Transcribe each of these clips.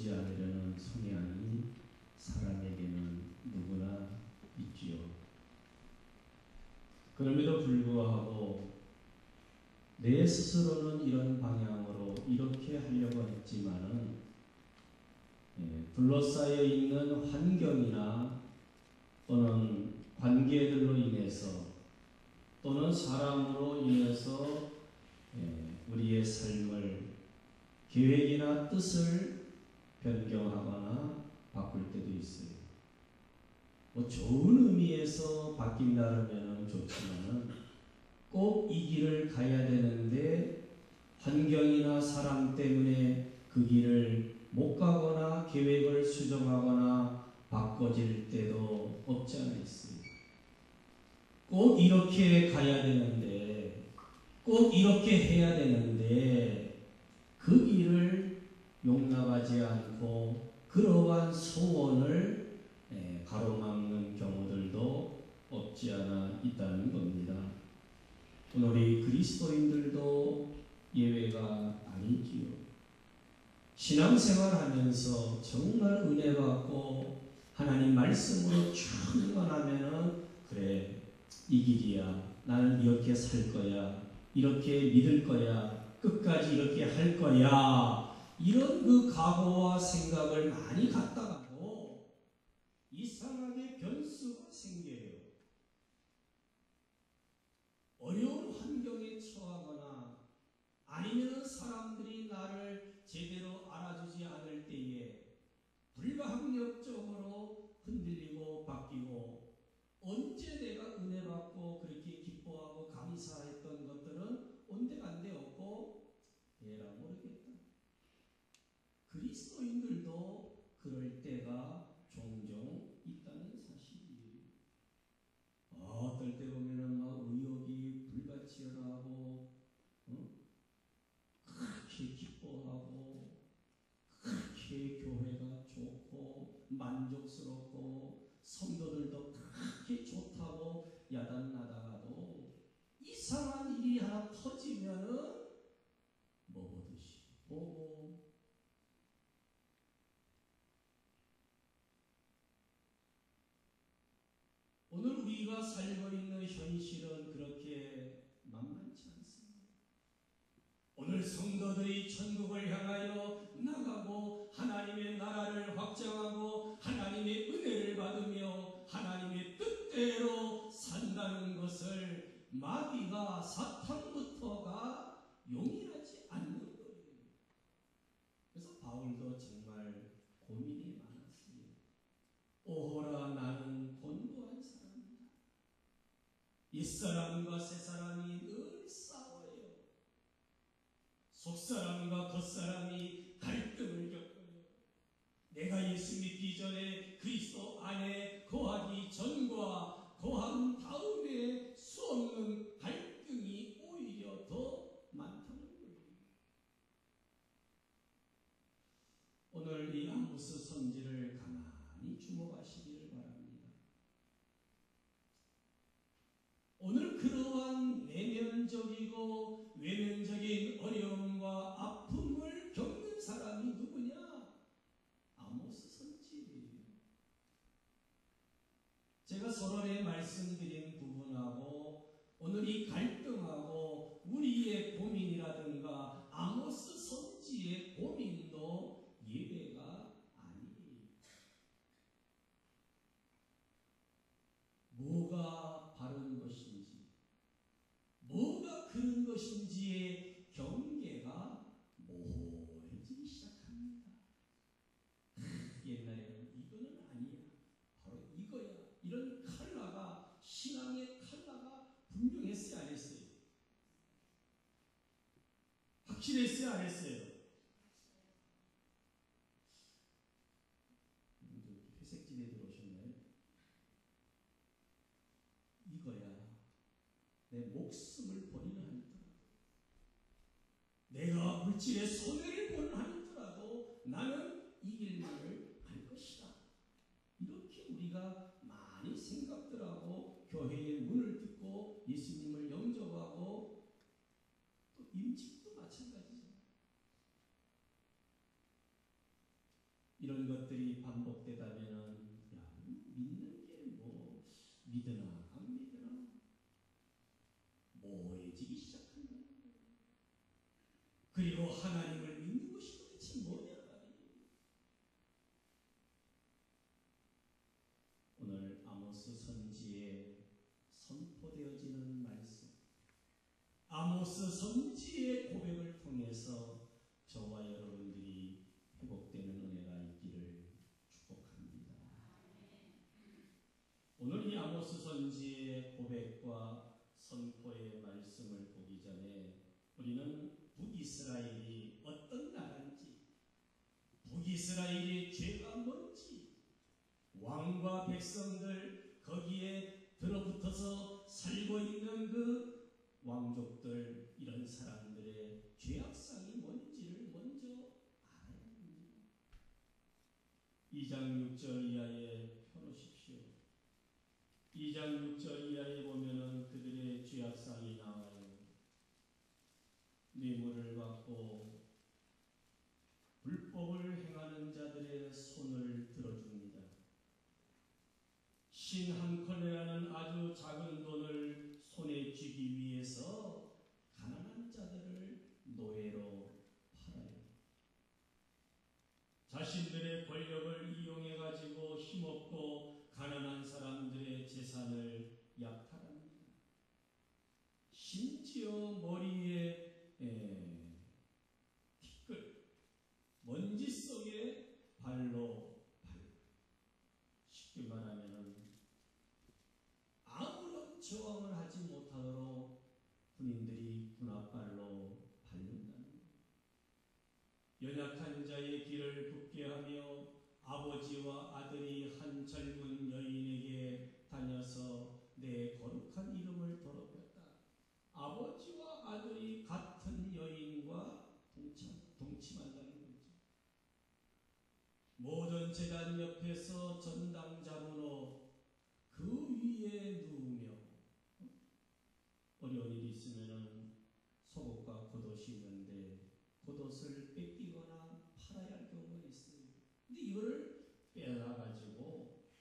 바꾸지 않으려는 성향이 사람에게는 누구나 있지요. 그럼에도 불구하고 내 스스로는 이런 방향으로 이렇게 하려고 했지만은 둘러싸여 있는 환경이나 또는 관계들로 인해서 또는 사람으로 인해서 우리의 삶을 계획이나 뜻을 변경하거나 바꿀 때도 있어요. 뭐 좋은 의미에서 바뀐다면 좋지만은 꼭 이 길을 가야 되는데 환경이나 사람 때문에 그 길을 못 가거나 계획을 수정하거나 바꿔질 때도 없지 않아 있어요. 꼭 이렇게 가야 되는데 꼭 이렇게 해야 되는데 그 길을 용납하지 않고 그러한 소원을 가로막는 경우들도 없지 않아 있다는 겁니다. 오늘 우리 그리스도인들도 예외가 아니지요. 신앙생활하면서 정말 은혜 받고 하나님 말씀으로 충만하면은 그래 이 길이야. 나는 이렇게 살 거야. 이렇게 믿을 거야. 끝까지 이렇게 할 거야. 이런 그 각오와 생각을 많이 갖다가도 이상하게 변수가 생겨요. 어려운 환경에 처하거나 아니면 사람들이 나를 제대로 알아주지 않을 때에 불가항력적으로 흔들리고 바뀌고 언제 내가 은혜 받고 그렇게 기뻐하고 감사했던 것들은 온데간데 없고 에라 모르겠다. 그리스도인들도 그럴 때가 종종 있다는 사실이에요. 어떨 때 보면은 막 의욕이 불같이열하고 그렇게 기뻐하고 그렇게 교회가 좋고 만족스럽고 성도들도 그렇게 좋다고 야단나다가도 이상한 일이 하나 터지면은 뭐 보듯이 보고 오늘 우리가 살고 있는 현실은 그렇게 만만치 않습니다. 오늘 성도들이 천국을 향하여 나가고 하나님의 나라를 확장하고 하나님의 은혜를 받으며 하나님의 뜻대로 산다는 것을 마귀가 사탄부터가 용인하지 않는 거예요. 그래서 바울도 정말 고민이 많았어요. 오호라 나는 곤고한 사람이다. 옛사람과 새사람이 늘 싸워요. 속사람과 겉사람이 갈등을 겪어요. 내가 예수 믿기 전에 그리스도 안에 거하기 전과 거한 다음에 수없는 갈등이 오히려 더 많다는 거예요. 오늘 이 아모스 선지를 가만히 주목하시기를 바랍니다. 오늘 그러한 내면적이고 외면적인 어려움과 아픔을 겪는 사람이 누구냐? 아모스 선지예요. 제가 서론에 말씀드린 부분하고 오늘 이 갈등하고 우리의 고민이라든가 아모스 선지의 고민도 예외가 아니에요. 뭐가 바른 것인지, 뭐가 그런 것인지의 경계가 모호해지기 시작합니다. 옛날에는 이거는 아니야, 바로 이거야. 이런 칼라가, 신앙의 칼라가 분명했어요, 안 했어요? 확실했어요, 안 했어요? 회색집에 들어오셨나요? 이거야. 내 목숨을 버리는 한이더라도, 내가 물질의 손해를 보는 한이더라도 나는 이 길만을 갈 것이다. 이렇게 우리가 많이 생각들하고 교회의 문을 듣고 예수님을 영접하고 또 임직도 마찬가지죠. 이런 것들이 반복되다면은 야, 믿는 게 뭐 믿으나 안 믿으나 모해지기 시작한다. 그리고 하나님을 믿는 것이 도대체 뭐냐 말이에요. 오늘 아모스 선지에 선포되어지는 말씀, 아모스 선지의 고백을 통해서 저와 여러분들이 회복되는 은혜가 있기를 축복합니다. 오늘 이 아모스 선지의 고백과 선포의 말씀을 보기 전에 우리는 북이스라엘이 어떤 나라인지, 북이스라엘의 죄가 뭔지, 왕과 백성들 거기에 들어붙어서 살고 있는 그 왕족들, 이런 사람들의 죄악상이 뭔지를 먼저 알아야 합니다. 2장 6절 이하에 펴놓으십시오. 2장 6절 이하에 보면은 그들의 죄악상이 나와요. 뇌물을 받고 불법을 행하는 자들의 손을 들어줍니다. 신 한 컬레라는 아주 작은 돈을 손에 쥐기 위해서 가난한 자들을 노예로 팔아요. 자신들의 권력을 이용해 가지고 힘없고 가난한 사람들의 재산을 약탈합니다. 심지어 머리에 티끌, 먼지 속에 발로 밟고, 쉽게 말하면 아무런 저항을 하지 못하도록 군인들이 군홧발로 밟는다는 거예요. 연약한 자의 길을 굽게 하며 아버지와 아들이 한 젊은 여인에게 다녀서 내 거룩한 이름을 더럽혔다. 아버지와 아들이 같은 여인과 동침한다는 거죠. 모든 제단 옆에서 전당 잡으러 그 위에 누우며, 어려운 일이 있으면은 속옷과 겉옷이 있는데 겉옷을 뺏기거나 팔아야 할 경우가 있어요. 근데 이거를 빼놔가지고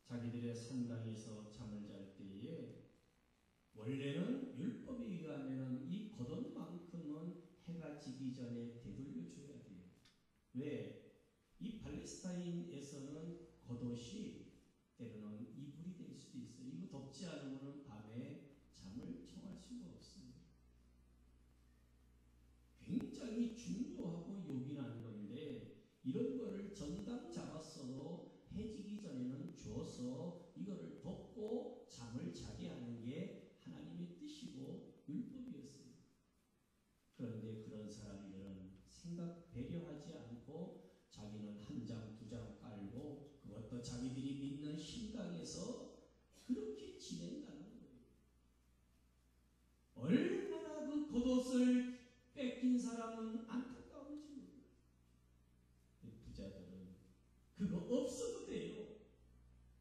자기들의 산당에서 잠을 잘 때에 원래는 율법에 의하면은 이 겉옷만큼은 해가 지기 전에 되돌려 줘야 돼요. 왜? 이 팔레스타인에서는 겉옷이 때로는 이불이 될 수도 있어요. 이거 덥지 않으면 밤에 잠을 청할 수가 없어요. 굉장히 중요하고 요긴한 건데 이런 거를 전당 잡았어도 해지기 전에는 줘서 이거를 덮고 잠을 자게 하는 게 하나님의 뜻이고 율법이었어요. 그런데 그런 사람들은 생각 배려하지 않고 자기는 한 장, 두 장 깔고 그것도 자기들이 믿는 신당에서 그렇게 지낸다는 거예요. 얼마나 그 겉옷을 뺏긴 사람은 안타까운지 몰라요. 부자들은 그거 없어도 돼요.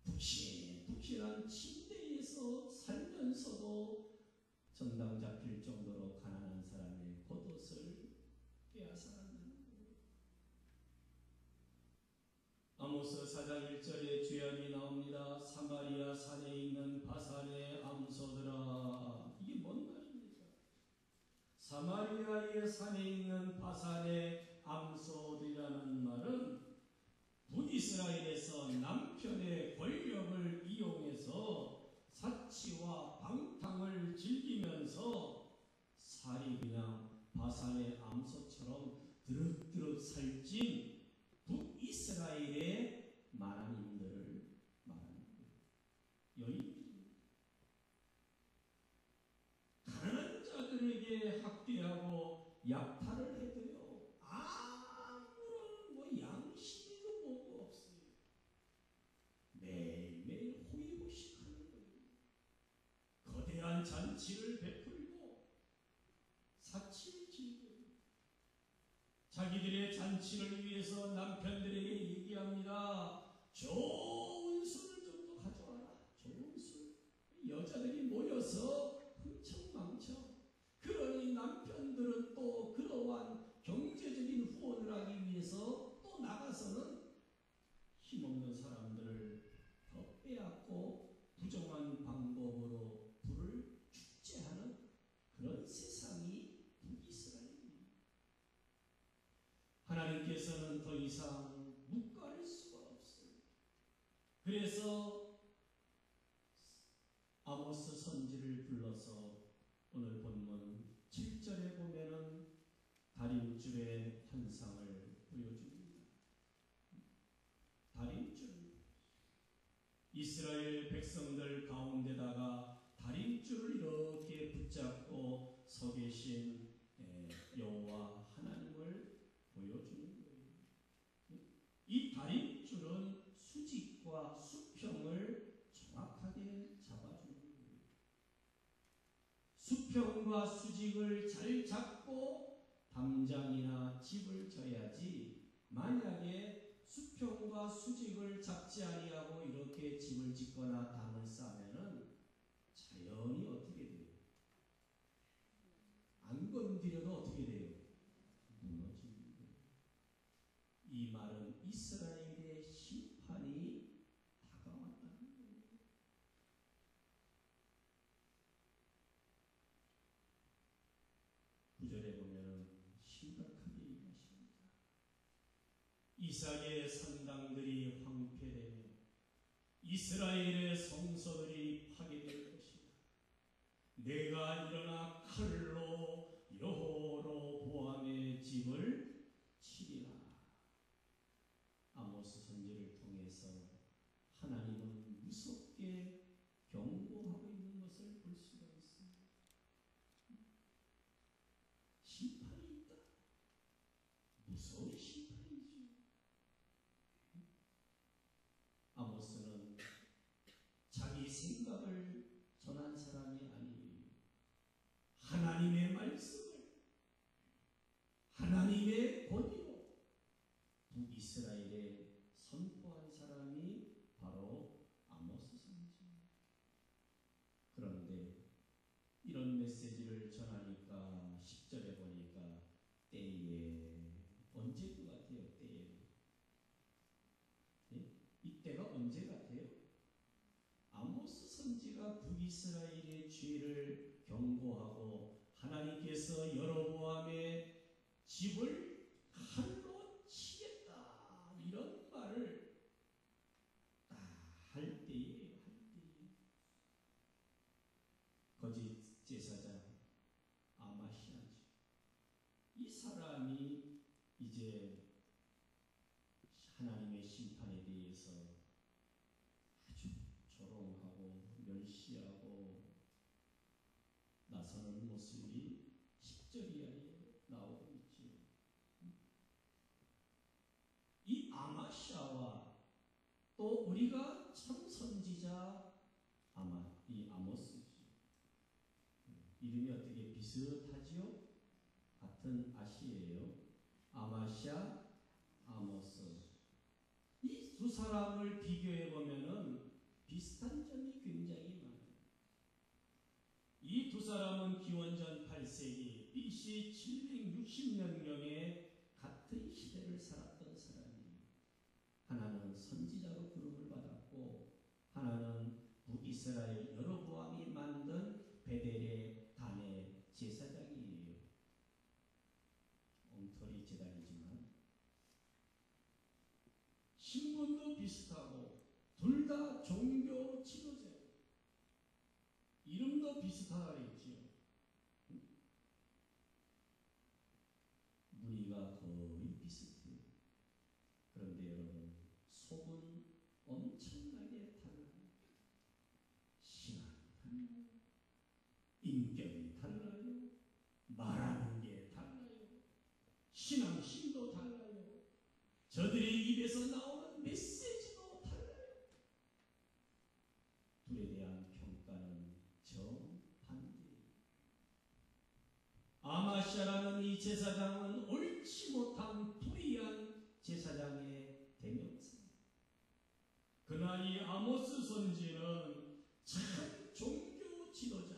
푹신한 침대에서 살면서도 전당 잡힐 정도로 가난한 사람의 겉옷을 빼앗아간다는 거예요. 아모스 4장 1절에 주연이 나옵니다. 사마리아 산에 있는 바산의 암소들아. 이게 뭔 말입니까? 사마리아의 산에 있는 바산의 암소들이라는 말은 북이스라엘에서 남편의 권력을 이용해서 사치와 방탕을 즐기면서 살이 그냥 바산의 암소처럼 드륵드륵 살찐 북이스라엘의 마라님들을 말하는 거예요. 여인들입니다. 가난한 자들에게 학대하고 약탈을 해도요, 아무런 뭐 양심도 뭐고 없어요. 매일매일 호의호식하는 거예요. 거대한 잔치를 베풀고 사치를 즐겨요. 자기들의 잔치를 위해서 남편들에게 얘기합니다. 좋은 술을 좀 더 가져와라. 좋은 술. 여자들이 모여서 흥청망청. 그러니 남편들은 또 그러한 경제적인 후원을 하기 위해서 또 나가서 속에서는 더 이상 묵과할 수가 없어요. 그래서 아모스 선지를 불러서 오늘 본문 7절에 보면은 다림줄의 환상을 보여줍니다. 다림줄. 이스라엘 백성들 가운데다가 다림줄을 이렇게 붙잡고 서 계신 여호와 하나님을 보여주는 거예요. 이 다림줄은 수직과 수평을 정확하게 잡아주는 거예요. 수평과 수직을 잘 잡고 담장이나 집을 져야지, 만약에 수평과 수직을 잡지 아니하고 이렇게 집을 짓거나 담을 쌓으면은 자연이 어떻게 돼요? 안 건드려도 어떻게 돼요? 무너지는 거예요. 이 말은 이스라엘의 심판이 다가왔다는 거예요. 구절에 보면은 심각하게 얘기하십니다. 이삭의 산당들이 황폐되며 이스라엘의 성소들이 파괴될 것이다. 내가 일어나 칼로 여호로보암의 집을 치리라. 아모스 선지를 통해서 하나님은 무섭게 경고하고 있는 것을 볼 수가 있습니다. 심판이 있다. 무서운 심판이죠. 아모스는 자기 생각을 전한 사람이 아니에요. 하나님의 말씀을, 하나님의 권위로 북이스라엘에 선포한 사람이 바로 아모스 선지입니다. 그런데 이런 메시지를 전하니까 10절에 보니까 때에, 언제 것 같아요? 때에. 네? 이때가 언제 같아요? 아모스 선지가 북이스라엘의 죄를 경고하고 하나님께서 여로보암의 집을 칼로 치겠다, 이런 말을 딱 할 때에 거짓 제사장 아마시아죠. 이 사람이 이제 하나님의 심판에 대해서 아주 조롱하고 멸시하고 나서는 모습이 10절 이하에 나오고 있죠. 이 아마시아와 또 우리가 참 선지자 이 아모스죠. 이름이 어떻게 비슷하지요? 같은 아시예요. 아마시아, 아모스. 이 두 사람을 비교해 보면은 비슷한 점이 굉장히 많아요. 이 두 사람은 기원전 8세기 BC 760년경에 같은 시대를 살았던 사람이에요. 하나는 선지자로 부름을 받았고 하나는 북이스라엘 여로보암이 만든 베델의 단의 제사장이에요. 엉터리 제단이지만 신분도 비슷하고 둘 다 종교 지도자예요. 이름도 비슷하다 그랬지요. 무늬가 거의 비슷해요. 그런데 여러분, 속은 엄청나게 달라요. 신앙이 달라요. 인격이 달라요. 말하는 게 달라요. 신앙심도 달라요. 저들의 입에서 나오는 메시지도 달라요. 둘에 대한 평가는 정반대예요. 아마시아라는 이 제사장은 옳지 못한 불의한 제사장의 대명사입니다. 그러나 이 아모스 선지는 참 종교 지도자,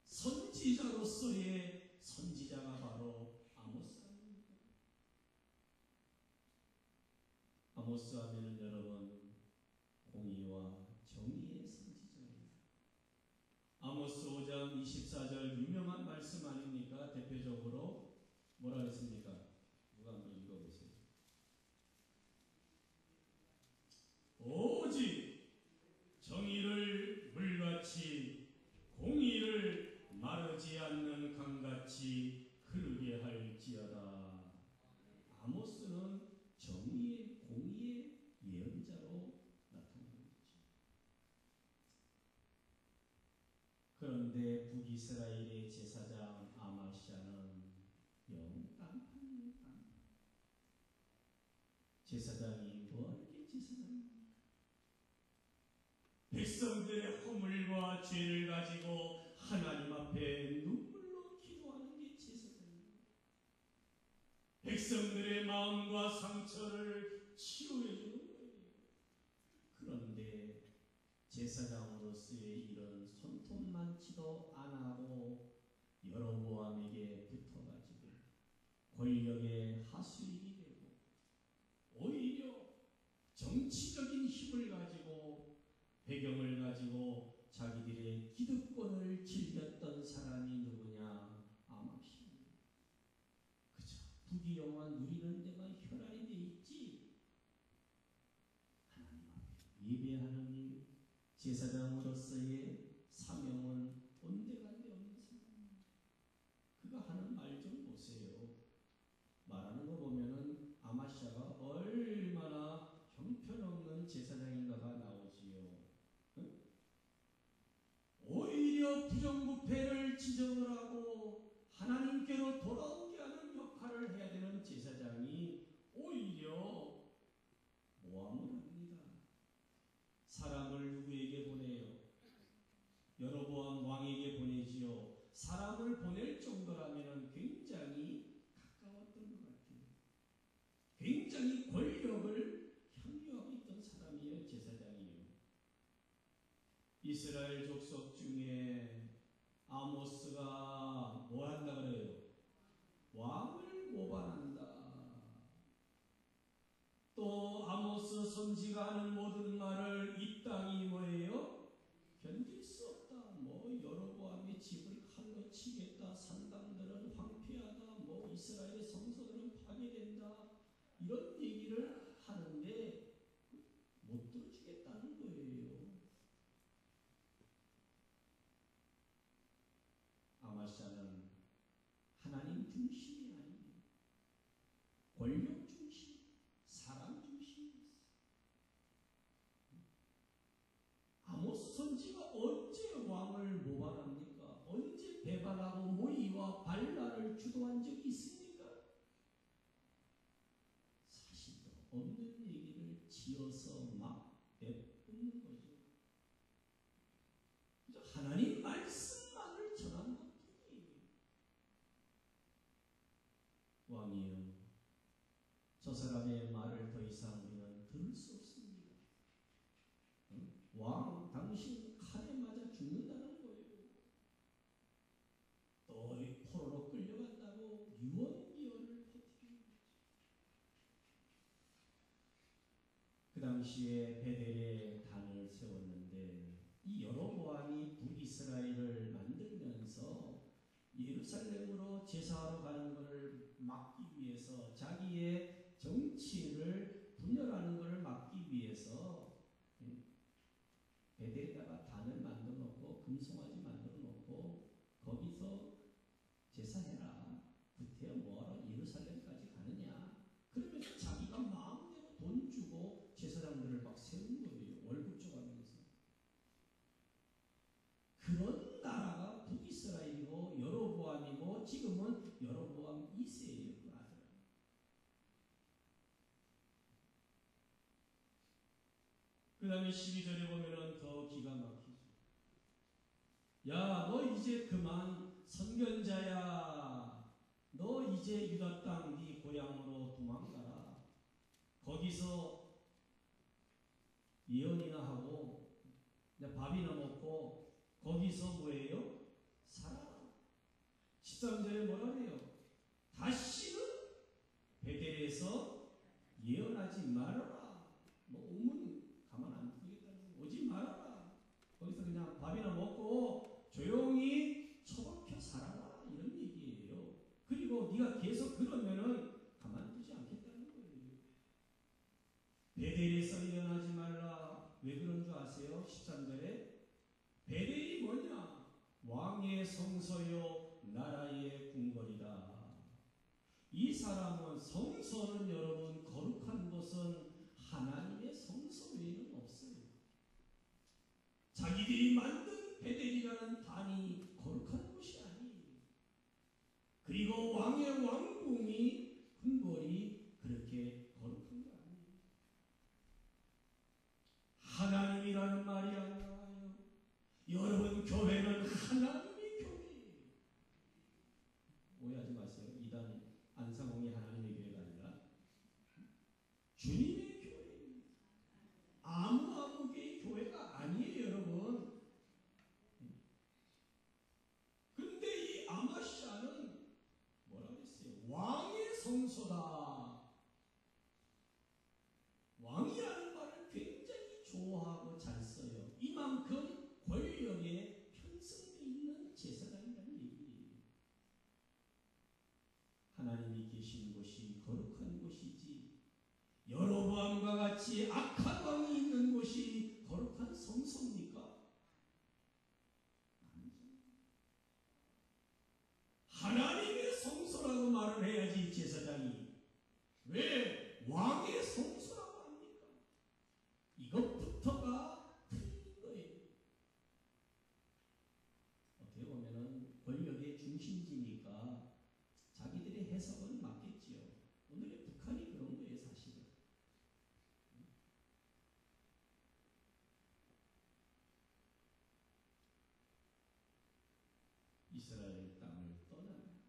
선지자로서의 선지자가 바로 아모스입니다. 아모스 하면은 여러분, 공의와 정의의 선지자입니다. 아모스 5장 24절 유명한 말씀 아닙니까? 대표적으로 뭐라 했습니까? 누가 한번 읽어보세요. 문제와 죄를 가지고 하나님 앞에 눈물로 기도하는 게 제사장입니다. 백성들의 마음과 상처를 치료해 주는 거예요. 그런데 제사장으로서의 이런 손톱만치도 안 하고 여로보암에게 붙어가지고 권력의 하수인이 되고 오히려 정치적인 힘을 가지고 배경을 가지고 자기들의 기득권을 즐겼던 사람이 누구냐? 아마시입니다. 그저 부귀영화 누리는 데만 혈안이 돼 있지 하나님 앞에 예배하는 일, 제사장으로서의 사명은 온데간데 없는 사람입니다. 그가 하는 말 좀 보세요. 말하는 거 보면은 아마시아가 얼마나 형편없는 제사장인가가 나오지요. 응? 오히려 부정부패를 지적을 하고 하나님께로 돌아오게 하는 역할을 해야 되는 제사장이 오히려 모함을 합니다. 사람을 누구에게 보내요? 여로보암 왕에게 보내지요. 사람을 보낼 정도라면 굉장히 가까웠던 것 같아요. 굉장히 권력을 향유하고 있던 사람이에요. 제사장이에요. 이스라엘 족속 중에 아모스가 뭐 한다 그래요? 왕을 모반한다. 또 아모스 선지가 하는 모든 말을 이 땅이 뭐예요? 견딜 수 없다. 뭐 여로보암의 집을 칼로 치겠다. 산당들은 황폐하다. 뭐 이스라엘의 성소들은 파괴된다. 이런 얘기를 하는데 못 들어주겠다는 거예요. 아마시아는 하나님 중심이 아닙니다. 권력 중심, 사람 중심이었어요. 아모스 선지가 언제 왕을 모반합니까? 언제 배반하고 모의와 반란을 주도한 적이 있습니까? 사실도 없는 얘기를 지어서 막 내뿜는 거죠. 하나님 말씀만을 전한 것뿐이에요. 왕이여, 저 사람의 말을 더 이상 우리는 들을 수 없습니다. 왕, 당신 칼에 맞아 죽는다는 거예요. 또 포로로 끌려간다고 유언비어를 퍼뜨리는 거죠. 그 당시에 베델에 단을 세웠는데 이 여로보암이 북이스라엘을 만들면서 예루살렘으로 제사하러 가는 것을 막기 위해서 자기의 정치를 분열하는 것을 막기 위해서 베델에다가 단을 만들어 놓고 금송아지 만들어 놓고 거기서 제사해라. 구태여 뭐하러 예루살렘까지 가느냐. 그러면서 자기가 마음대로 돈 주고 제사장들을 막 세운 거예요. 월급 줘가면서. 그런 나라가 북이스라엘이고 여로보암이고 지금은 여로보암 2세예요. 그 아들은. 그 다음에 12절에 보면은 더 기가 막히죠. 야, 너 이제 그만 선견자야. 너 이제 유다 땅 네 고향으로 도망가라. 거기서 예언이나 하고 밥이나 먹고 거기서 뭐예요? 살아라. 13절에 뭐라 그래요? 다시는 베델에서 예언하지 말아라. 뭐 오면 가만 안 두겠다는 거. 오지 말아라. 거기서 그냥 밥이나 먹고 조용히 처박혀 살아라. 이런 얘기예요. 그리고 네가 계속 그러면은 가만두지 않겠다는 거예요. 베델에서 예언하지 말라. 왜 그런 줄 아세요? 13절에 베델이 뭐냐? 왕의 성소요 나라의 궁궐이다. 이 사람은 성소는 여러분 거룩한 것은 하나님의 성소 외에는 없어요. 자기들이 만든 베델이라는 단이 거룩한 곳이 아니에요. 그리고 왕의 왕궁이 궁궐이 그렇게 거룩한 거 아니에요. 하나님이라는 말이 안 나와요. 여러분 비단 안상홍의 하나님의 교회가 아니라 주님의 교회입니다. 아무 교회가 아니에요, 여러분. 근데 이 아마시아는 뭐라고 했어요? 왕의 성소다. 왕이라는 말을 굉장히 좋아하고 잘 써요. 이만큼 권력에 편성되어 있는 제사장이라는 얘기예요. 하나님이 계신 곳이 거룩한 곳이지 여로보암과 같이 악한 왕이 있는 곳이 거룩한 성소입니까? 하나님의 성소라고 말을 해야지 제사장이 왜 왕의 성소라고 합니까? 이것부터가 틀린 거예요. 어떻게 보면은 권력의 중심지니까 자기들의 해석은 맞겠지요. 오늘의 북한이 그런 거예요, 사실은. 이스라엘 땅을 떠나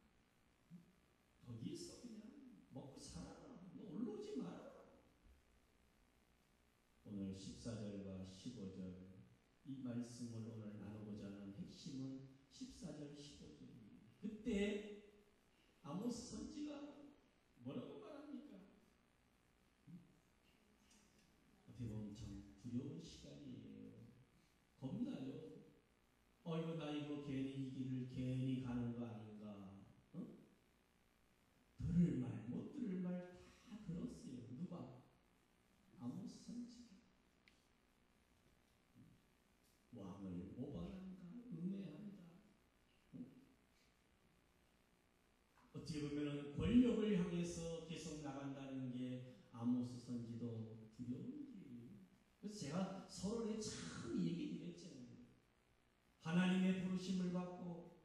거기서 그냥 먹고 살아라. 너 올라오지 말아라. 오늘 14절과 15절 이 말씀을 오늘 나누고자 하는 핵심은 14절 15절입니다. 그때 아모스 선지가 뭐라고 말합니까? 어떻게 보면 참 두려운 시간이에요. 겁나요. 이거 나 이거 괜히 이 길을 괜히 가는 거 아닌가? 들을 말, 못 들을 말 다 들었어요. 누가? 아모스 선지가. 왕을 오발한다, 음해한다. 어떻게 보면 권력을 향해서 계속 나간다는 게 아모스 선지도 두려운 일이에요. 그래서 제가 서론에 참 얘기 드렸잖아요. 하나님의 부르심을 받고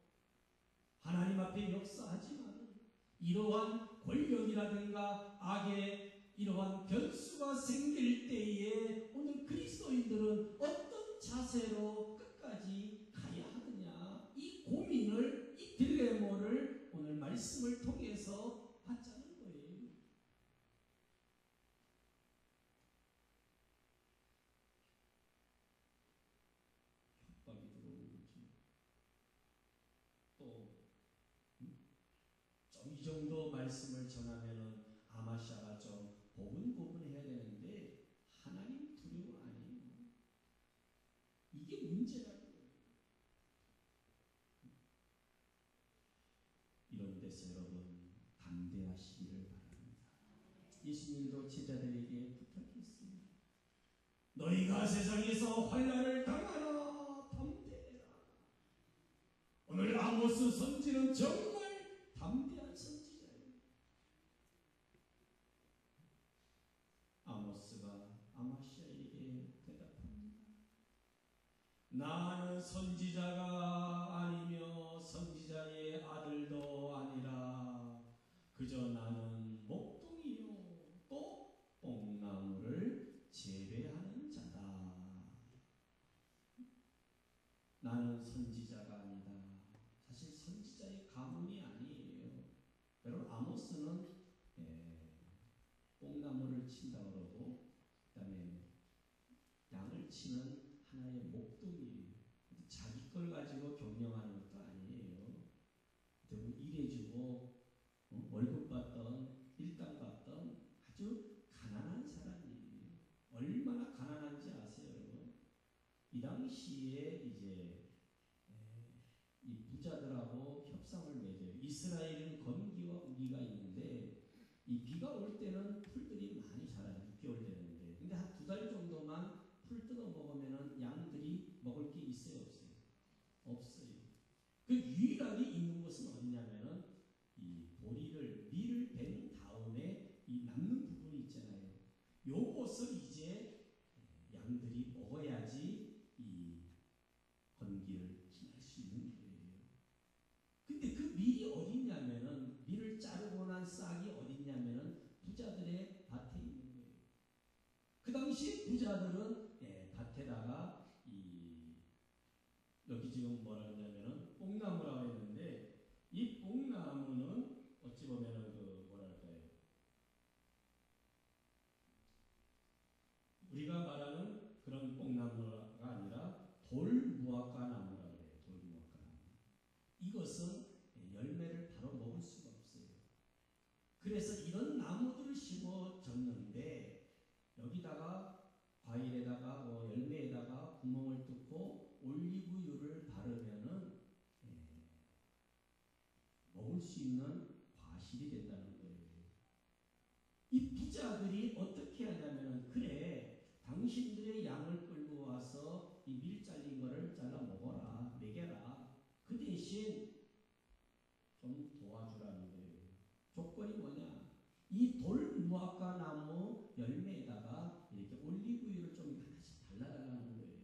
하나님 앞에 역사하지만 이러한 권력이라든가 악의 이러한 변수가 생길 때에 오늘 그리스도인들은 어떤 자세로 끝까지 가야 하느냐, 이 고민을, 이 딜레마를 오늘 말씀을 통해서 받자는 거예요. 협박이 들어오는 거죠. 또 좀 이 정도 말씀을 전하면은 아마시아가 좀 고분고분해야 되는데 하나님 두려워 아니에요. 이게 문제라는 거예요. 이런 데서 여러분 담대하시기를 바랍니다. 예수님도 제자들에게 부탁했습니다. 너희가 세상에서 환난을 당하나 담대해라. 오늘 아모스 선지는 정말 담대한 선지자예요. 아모스가 아마시아에게 대답합니다. 나는 선지자가 아니며 선지자의 아들도 아니라 그저 나는 목동이요 또 뽕나무를 재배하는 자다. 나는 선지자가 아니다. 사실 선지자의 가문이 아니에요. 여러분 아모스는 뽕나무를 친다고 그러고 그 다음에 양을 치는 하나의 목동이에요. 자기 걸 가지고 경영하는 것도 아니에요. 대부분 일해주고 월급 받던 일당 받던 아주 가난한 사람이에요. 얼마나 가난한지 아세요, 여러분? 이 당시에 이제 이 부자들하고 협상을 맺어요. 이스라엘은 건기와 우기가 있는데 이 비가 올 때는 풀들이 많이 자라요. 6개월 되는데. 근데 한 2달 정도만 풀 뜯어 먹으면은 양들이 먹을 게 있어요, 없어요? 없어요. 그 유일하게 있는 곳은 어디냐면은 이 보리를 밀을 벤 다음에 이 남는 부분이 있잖아요. 요것을 이제 양들이 먹어야지 이 건기를 지날 수 있는 거예요. 근데 그 밀이 어딨냐면은 밀을 자르고 난 싹이 어딨냐면은 부자들의 밭에 있는 거예요. 그 당시 부자들은 밭에다가 여기 지금 뭐라 그러냐면은 뽕나무라고 보면은 그 뭐랄까요? 우리가 말하는 그런 뽕나무가 아니라 돌무화과 나무라고 해요. 돌무화과 나무. 이것은 열매를 바로 먹을 수가 없어요. 그래서 이런 나무들을 심어줬는데 여기다가 과일에다가 뭐 열매에다가 구멍을 뚫고 올리브유를 바르면은 먹을 수 있는 과실이 된다는 거예요. 이 부자들이 어떻게 하냐면은 그래 당신들의 양을 끌고 와서 이 밀 잘린 거를 잘라 먹어라 먹여라 그 대신 좀 도와주라는 거예요. 조건이 뭐냐? 이 돌무화과 나무 열매에다가 이렇게 올리브유를 좀 하나씩 발라달라는 거예요.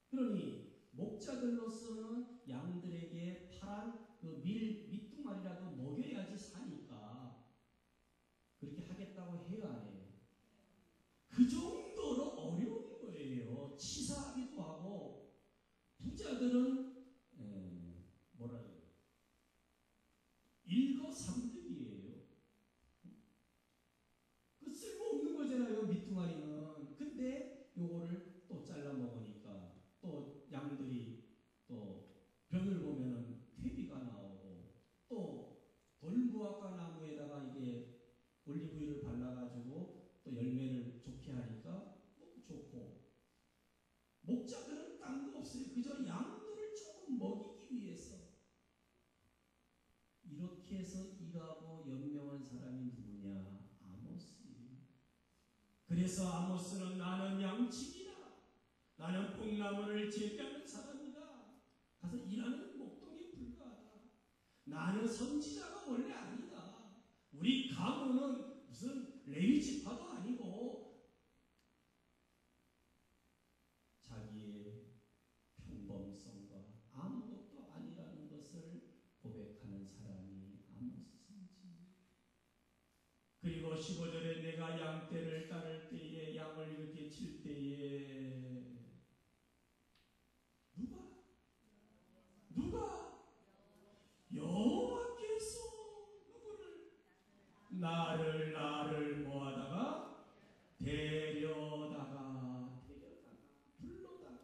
그러니 목자들로서는 양들에게 파란 그 밑둥아리라도 먹여야지 사니까 그렇게 하겠다고 해요, 안 해요? 그 정도로 어려운 거예요. 치사하기도 하고 부자들은 뭐라 그래요? 일거삼득이에요. 그 쓸모없는 거잖아요, 밑둥아리는. 근데 요거를 또 잘라 먹으니까 또 양들이 또 병을 보면은 퇴비가 나오고 또 돌무화과 나무에다가 이게 올리브유를 발라가지고 또 열매를 좋게 하니까 너무 좋고 목자들은 딴 거 없어요. 그저 양들을 조금 먹이기 위해서 이렇게 해서 일하고 연명한 사람이 누구냐? 아모스. 그래서 아모스는 나는 양치기다. 나는 뽕나무를 재배하는 사람이다. 가서 일하는 목동에 불과하다. 나는 선지자가 원래 아니다. 우리 가문은 무슨 레위 지파도 아니고 자기의 평범성과 아무것도 아니라는 것을 고백하는 사람이 아모스 선지. 그리고 15절에 내가 양떼를 따를 때에 양을 이렇게 칠 때에 누가 여호와께서 누구를 나를 뭐하다가 데려다가 불러다가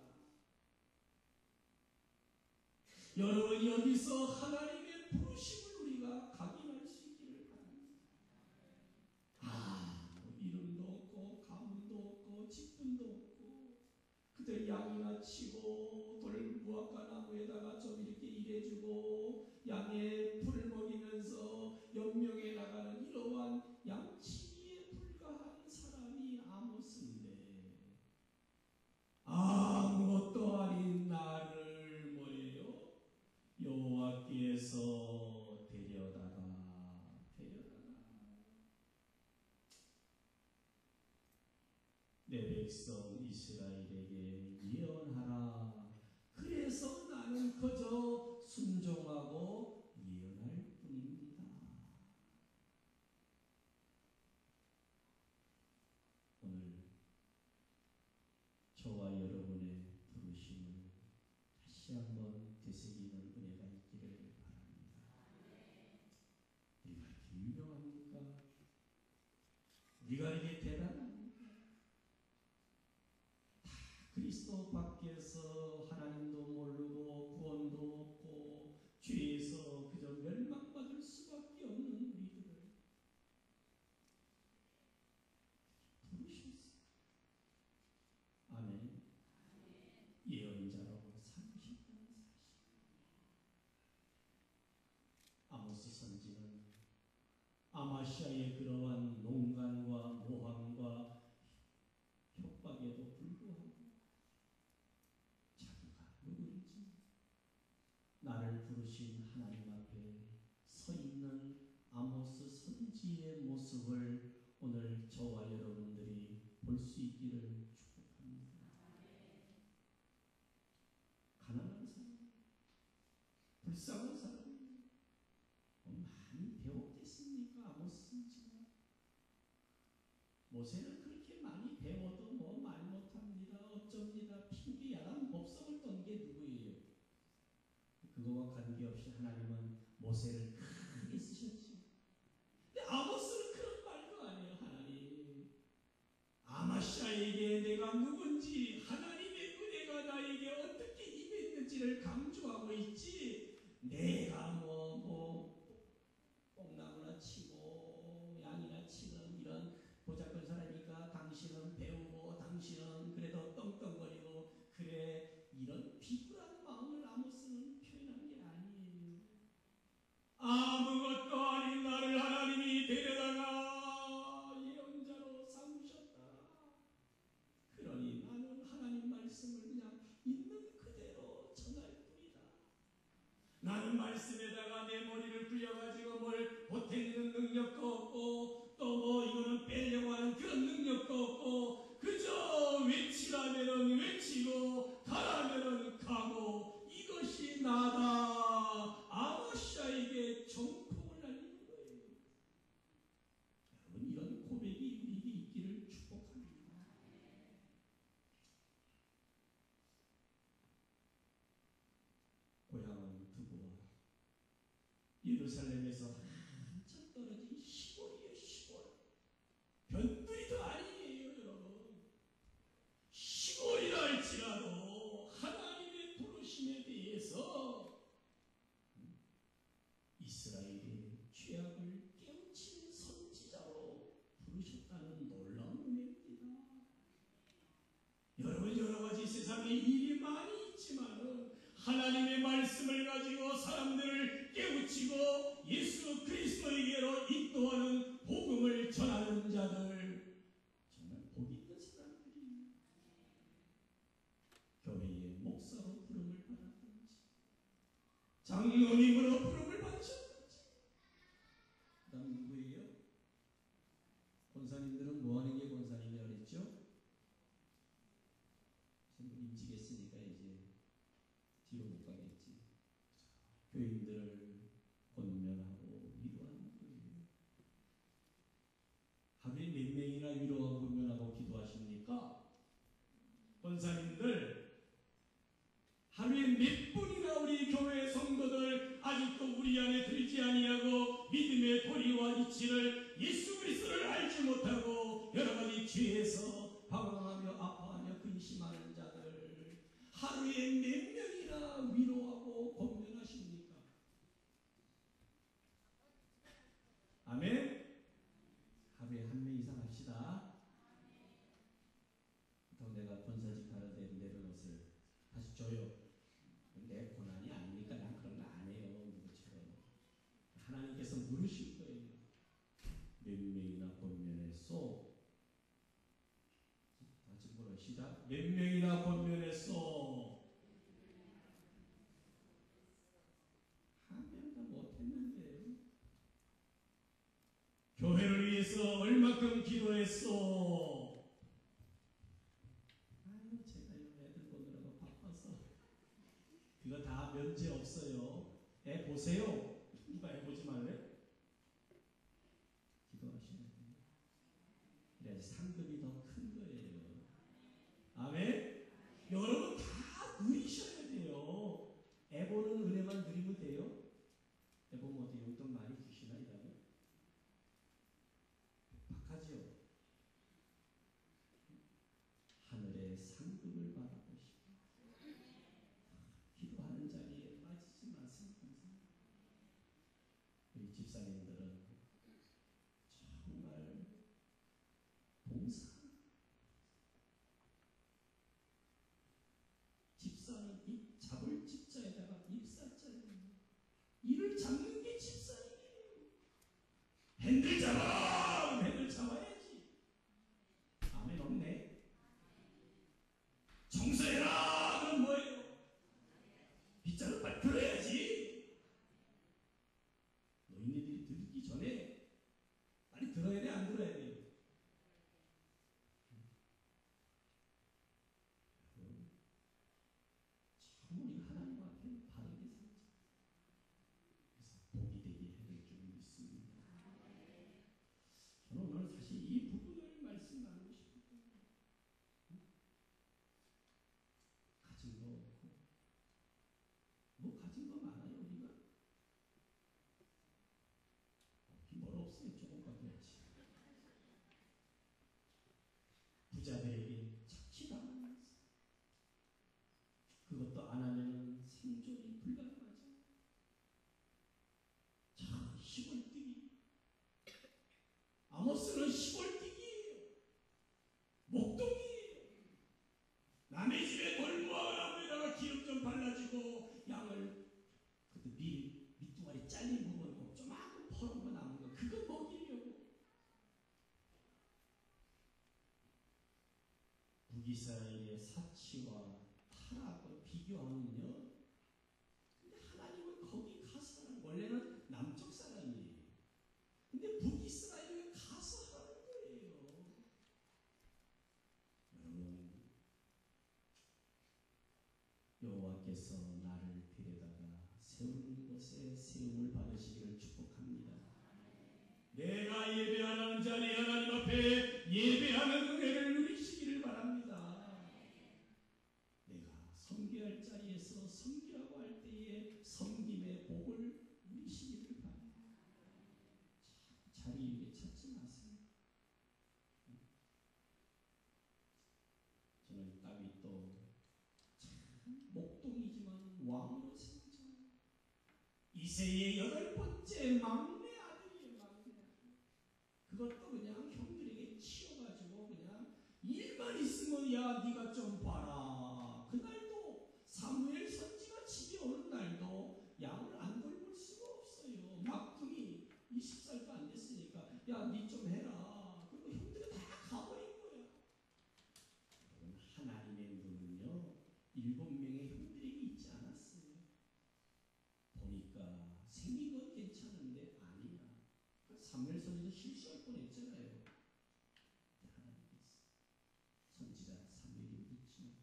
여러분 여기서 하나님의 부르심을 우리가 각인할 수 있기를 바랍니다. 뭐 이름도 없고 가문도 없고 직분도 없고 그들 양이나 치고 돌무화과 나무에다가 좀 이렇게 일해주고 양의 풀을 먹이면서 연명해 나가는 이러한 양치기에 불과한 사람이 아모스인데 아무것도 아닌 나를 뭐예요? 여호와께서 데려다가 내 백성 이스라엘에게 예언하라. 그래서 나는 그저 순종하고 예언할 뿐입니다. 오늘 저와 여러분의 부르심을 다시 한번 되새기는 은혜가 있기를 바랍니다. 우리가 이렇게 유명합니까? 우리가 이렇게 대단합니까? 그리스도 밖에서 하나님도 모르고 구원도 없고 죄에서 그저 멸망받을 수밖에 없는 우리들을 부르셨어요. 아멘. 예언자라고 삼으셨다는 사실. 아모스 선지는 아마시아의 그러한 농간과 모함과 협박에도 불구하고 자기가 누구인지 나를 부르신 하나님 앞에 서 있는 아모스 선지의 모습을 오늘 저와 여러분들이 볼 수 있기를 축복합니다. 가난한 사람, 불쌍한 사람, 많이 배웠겠습니까? 아모스 선지가. 모세는 그렇게 많이 배워도 뭐 말 못합니다. 어쩝니다. 핑계 야단 법석을 떤 게 누구예요? 그거와 관계없이 하나님은 모세를 크게 쓰셨죠. 예루살렘에서 한참 떨어진 시골이에요. 시골. 변두리도 아니에요, 여러분. 시골이라 할지라도 하나님의 부르심에 대해서 이스라엘의 죄악을 깨우치는 선지자로 부르셨다는 놀라운 은혜입니다. 여러분, 여러 가지 세상에 일이 많이 있지만은 하나님의 말씀을 가지고 사람들을 깨우치고 예수 그리스도에게로 인도하는 복음을 전하는 자들, 정말 복 있는 사람들이 교회의 목사로 부름을 받았든지 장로님으로 부름을 받으셨든지. 그 다음 누구예요? 권사님들은 뭐하는 게 권사님이라고 그랬죠? 임직했으니까 이제 뒤로 못 가겠지. 교인들을 권면하고 위로하는 거예요. 하루에 몇 명이나 위로하고 권면하고 기도하십니까? 권사님들 하루에 몇 분이나 우리 교회 성도들 아직도 우리 안에 들지 아니하고 믿음의 도리와 이치를 예수 그리스도를 알지 못하고 여러 가지 죄에서 방황하며 아파하며 근심하는 자들 하루에 몇 명이나 위로하고 권면하십니까? 아멘. 하루에 한 명 이상 합시다. 또 내가 권사직 하러 내려놓을 다시 줘요. 내 고난이 아니니까 난 그런 거 안 해요. 누구처럼. 하나님께서 물으실 거예요. 몇 명이나 권면했소? 같이 물어 시작. 몇 명이나 권면했소? 한 명도 못했는데. 교회를 위해서 얼마큼 기도했소? 아유, 제가 애들 보느라고 바빠서. 그거 다 면제 없어요. 애 보세요. 누가 애 보지 말래? 기도하셔야 돼요. 그래서 상급이 더 큰 거예요. 아멘? 여러분 다 누리셔야 돼요. 애 보는 은혜만 누리면 돼요? 애 보면 어떻게 용돈 많이 주시나 이러면? 박하지요. 하늘의 상급을 바라보시고 기도하는 자리에 빠지지 마세요. 우리 집사님들은 정말 봉사. 집사는 입 잡을 집자에다가 입사자예요. 이를 잡는 게 집사예요. 핸들 잡아! 핸들 잡아야지. 아멘 없네. 청소해라! 그럼 뭐예요? 빗자루 빨리 들어야지. 노인네들이 듣기 전에 빨리 들어야 돼, 안 들어야 돼요? 참 우리가 하나님 앞에 바르게 살자. 그래서 복이 되게 해줄 줄 믿습니다. 저는 오늘 사실 이 부분을 말씀 나누고 싶어요. 가진 거 없고 뭐 가진 거 많아요 우리가? 뭘 없으면 조금 가져야지. 부자들에게 착취당하는 것을 그것도 안 하면 생존이 불가능하죠. 자, 시골뛰기. 아모스는 시골뛰기예요. 목동이에요. 남의 집에 돌무화과 나무에다가 기름 좀 발라주고 양을 그때 밑둥아리 잘린 부분 꼭 조그마한 퍼런 거 남은 거 그거 먹이려고. 북이스라엘의 사치와 타락을 비교하면요. 근데 하나님은 거기 가서 원래는 남쪽 사람이에요. 근데 북이스라엘에 가서 하는 거예요. 여러분, 여호와께서 나를 데려다가 세우는 곳에 세움을 받으시기를 축복합니다. 내가 예배하는 자리 하나님 앞에 예배하는 은혜를 누리시기를 바랍니다. 내가 섬겨할 자리에서 이세의 8번째 막내 아들이에요. 막내 아들. 그것도 그냥 형들에게 치여가지고 그냥 일만 있으면 야 네가 좀 봐라. 그날도 사무엘 선지가 집에 오는 날도 양을 안 돌볼 수가 없어요. 막둥이 20살도 안 됐으니까 야 네 좀 해라. 그리고 형들이 다 가버린 거야. 하나님의 눈은요 7명의 형들에게 있지 않았어요. 보니까 생긴 건 괜찮은데 아니야. 사무엘 선지도 실수할 뻔했잖아요. 하나님께서 선지자 사무엘이 묻지만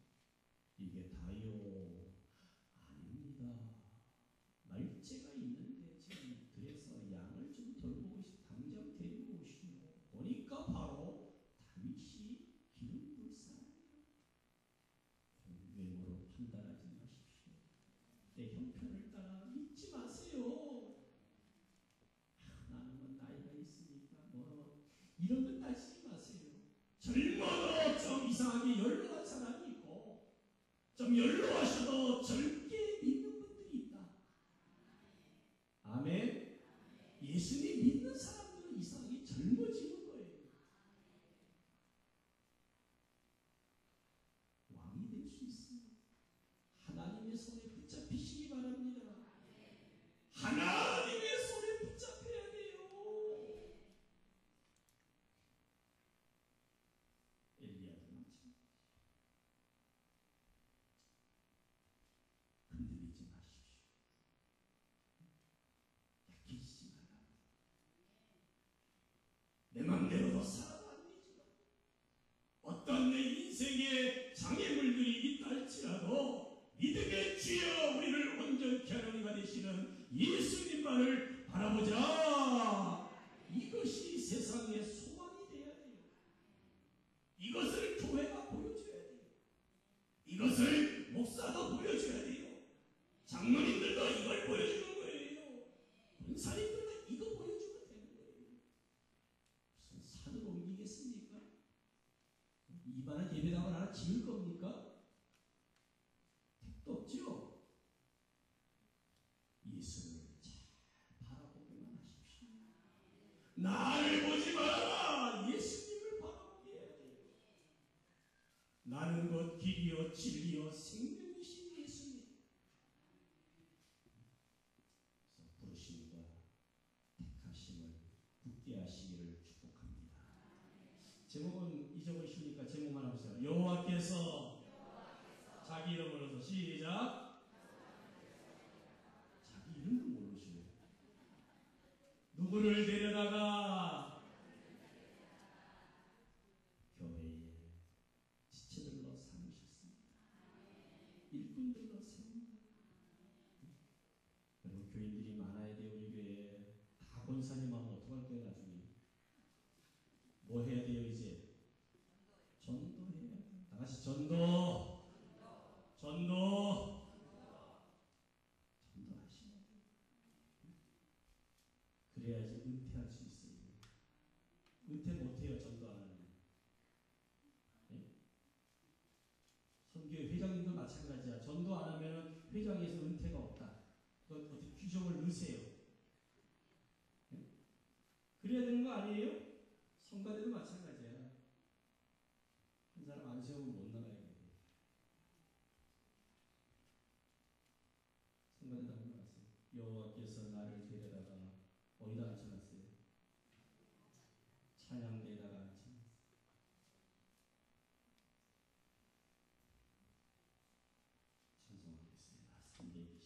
이게 다요 아닙니다. 말째가 있는데 지금 그래서 양을 좀 돌보고 당장 데리고 오시오. 보니까 바로 다윗이 기름 부을 사람이에요. 외모로 판단하지 마십시오. 내 형편을 따라 믿지 마세요. 나는 뭐 나이가 있으니까 뭐 이런 건 따지지 마세요. 젊어도 좀 이상하게 연로한 사람이 있고 좀 연로하셔도 젊게 믿는 분들이 있다. 아멘. 예수님 믿는 사람들은 이상하게 젊어지는 거예요. 왕이 될 수 있어요. 하나님의 손에 붙잡히시기 바랍니다. 하나님의 손에 붙잡혀야 돼요. 엘리야도 마찬가지. 흔들리지 마십시오. 약해지지 말라. 내 맘대로 살아도 안 되지만 어떤 내 인생에 장애물들이 있다 할지라도 믿음의 주여 우리를 온전케 하는 이가 되시는 예수님만을 바라보자. 이것이 세상의 소망이 되어야 돼요. 이것을 교회가 보여줘야 돼요. 이것을 목사도 보여줘야 돼요. 장로님들도 이걸 보여주는 거예요. 권사님들도 이거 보여주면 되는 거예요. 무슨 산을 옮기겠습니까? 이만한 예배당을 하나 지을 겁니까? 택도 없죠? 예수를 잘 바라보기만 하십시오. 나를 보지 마라. 예수님을 바라보게 해야 돼요. 나는 곧 길이요 진리요 생명이신 예수님. 그래서 부르심과 택하심을 굳게 하시기를 축복합니다. 제목은 잊어버리 쉬우니까 제목만 해보세요. 여호와께서 자기 이름으로서 시작. 자기 이름을 모르시네요. 누구를 데려다가 교회에 지체들로 삼으셨습니다. 일꾼들로 세웁니다. 여러분 교인들이 많아야 돼요. 우리 교회에 다 권사님하면 어떡할 거예요 나중에. 뭐 해야 돼요 이제? 전도해야 돼요. 다 같이 전도하셔야 돼요. 그래야지 은퇴할 수 있어요. 은퇴 못해요 전도 안 하면. 네? 선교회 회장님도 마찬가지야. 전도 안 하면 회장에서 은퇴가 없다. 어떻게 규정을 넣으세요. 네? 그래야 되는 거 아니에요? 성가대도 마찬가지야. 한 사람 안 세우면 못 나가야 돼. 성가대도 한번 나갔어요. 여호와께서 나를 데려다가 어디다 앉혀놨어요? 찬양대에다가 앉혀놨어요. 찬송하겠습니다. 320장.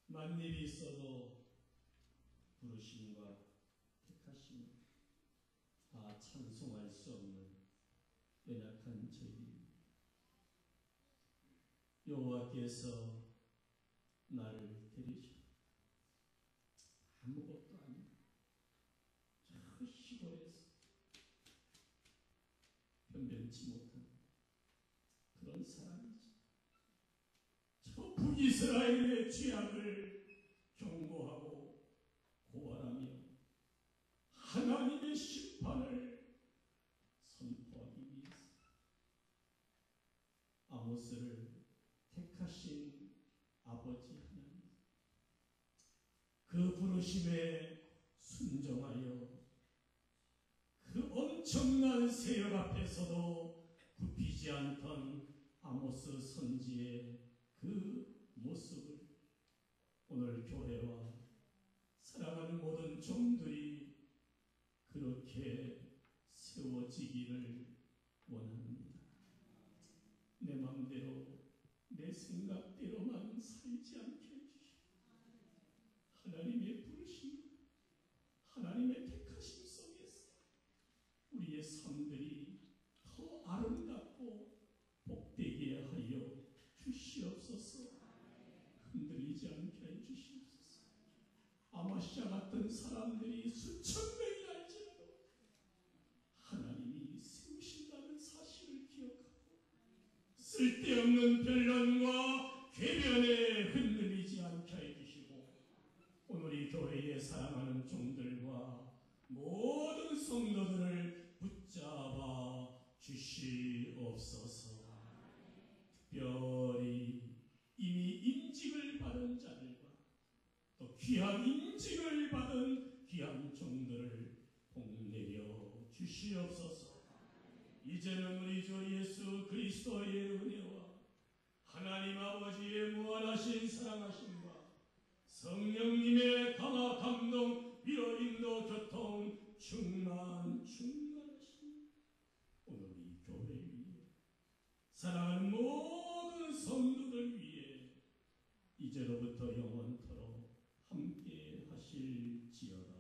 만일이 있어도 부르심과 택하심 다 찬송할 수 없는 연약한 저희입니다. 여호와께서 나를 데리시고 아무것도 아닌 저 시골에서 변변치 못한 그런 사람이지. 저 북이스라엘의 죄악을 경고하고 고발하며 하나님의 심판을 선포하기 위해서 아모스를 택하신 아버지 하나님, 그 부르심에 순종하여 그 엄청난 세력 앞에서도 굽히지 않던 아모스 선지의 그 모습을 오늘 교회와 사랑하는 모든 종들이 그렇게 세워지기를 원합니다. 내 마음대로 내 생각대로만 살지 않게 해주시고 하나님의 부르심, 하나님의 택하심 속에서 우리의 삶들이 더 아름답고 복되게 하여 주시옵소서. 흔들리지 않게 해주시옵소서. 아마시아 같은 사람들이 수천 명이 알지라도 하나님이 세우신다는 사실을 기억하고 쓸데없는 변론과 궤변에 흔들리지 않게 해주시고 오늘 이 교회에 사랑하는 종들과 모든 성도들을 붙잡아 주시옵소서. 특별히 이미 임직을 받은 자들과 또 귀한 임직을 받은 귀한 종들을 복내려 주시옵소서. 이제는 우리 주 예수 그리스도의 은혜와 하나님 아버지의 무한하신 사랑하심과 성령님의 강화 감동 위로 인도 교통 충만하신 오늘 이 교회 위에 사랑하는 모든 성도들 위에 이제로부터 영원토록 함께 하실지어다.